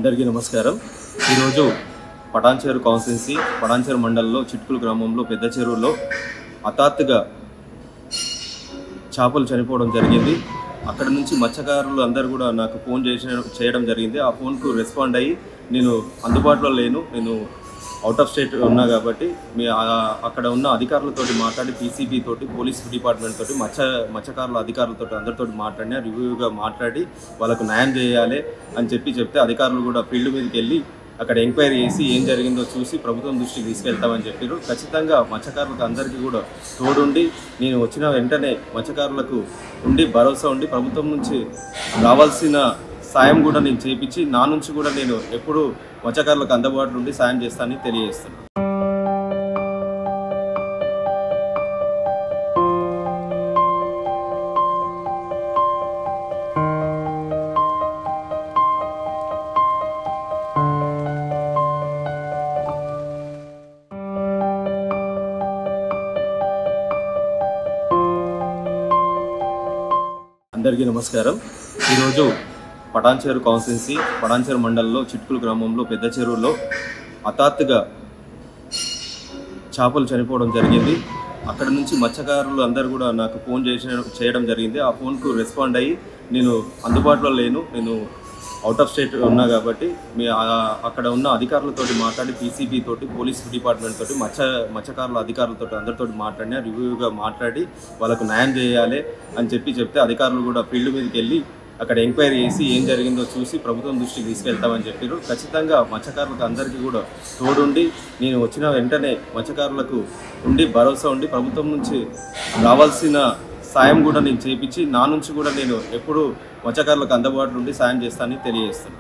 అందరికీ నమస్కారం। ఈరోజు పటాన్చేరు కాన్స్టిట్యున్సీ పటాన్చేరు మండలంలో చిట్కుల గ్రామంలో పెద్ద చెరువులో హఠాత్తుగా చేపలు చనిపోవడం జరిగింది। అక్కడ నుంచి మత్స్యకారులు అందరూ కూడా నాకు ఫోన్ చేయడం జరిగింది। ఆ ఫోన్కు రెస్పాండ్ అయ్యి నేను అందుబాటులో లేను, నేను అవుట్ ఆఫ్ స్టేట్ ఉన్నా కాబట్టి అక్కడ ఉన్న అధికారులతోటి మాట్లాడి పీసీబీ తోటి పోలీస్ డిపార్ట్మెంట్ తోటి మత్స్యకారుల అధికారులతో అందరితో మాట్లాడినా రివ్యూగా మాట్లాడి వాళ్ళకు న్యాయం చేయాలి అని చెప్తే అధికారులు కూడా ఫీల్డ్ మీదకి వెళ్ళి అక్కడ ఎంక్వైరీ చేసి ఏం జరిగిందో చూసి ప్రభుత్వం దృష్టికి తీసుకెళ్తామని చెప్పారు। ఖచ్చితంగా మత్స్యకారులకు అందరికీ కూడా తోడుండి నేను వచ్చిన వెంటనే మత్స్యకారులకు ఉండి భరోసా ఉండి ప్రభుత్వం నుంచి రావాల్సిన సాయం కూడా నేను చేయించి నా నుంచి కూడా నేను ఎప్పుడు మత్స్యకారులకు అందుబాటులో ఉండి సాయం చేస్తానని తెలియజేస్తున్నాను। అందరికీ నమస్కారం। ఈరోజు పటాన్చేరు కాన్స్టిట్యున్సీ పటాన్చేరు మండలంలో చిట్కుల గ్రామంలో పెద్ద చెరువులో హఠాత్తుగా చేపలు చనిపోవడం జరిగింది। అక్కడ నుంచి మత్స్యకారులు అందరూ కూడా నాకు ఫోన్ చేయడం జరిగింది। ఆ ఫోన్కు రెస్పాండ్ అయ్యి నేను అందుబాటులో లేను, నేను అవుట్ ఆఫ్ స్టేట్ ఉన్నా కాబట్టి అక్కడ ఉన్న అధికారులతోటి మాట్లాడి పీసీబీ తోటి పోలీస్ డిపార్ట్మెంట్ తోటి మత్స్యకారుల అధికారులతో అందరితో మాట్లాడినా రివ్యూగా మాట్లాడి వాళ్ళకు న్యాయం చేయాలి అని చెప్తే అధికారులు కూడా ఫీల్డ్ మీదకి వెళ్ళి అక్కడ ఎంక్వైరీ చేసి ఏం జరిగిందో చూసి ప్రభుత్వం దృష్టికి తీసుకెళ్తామని చెప్పారు। ఖచ్చితంగా మత్స్యకారులకు అందరికీ కూడా తోడుండి నేను వచ్చిన వెంటనే మత్స్యకారులకు ఉండి భరోసా ఉండి ప్రభుత్వం నుంచి రావాల్సిన సాయం కూడా నేను చేయించి నా నుంచి కూడా నేను ఎప్పుడు మత్స్యకారులకు అందుబాటులో ఉండి సాయం చేస్తానని తెలియజేస్తున్నాను।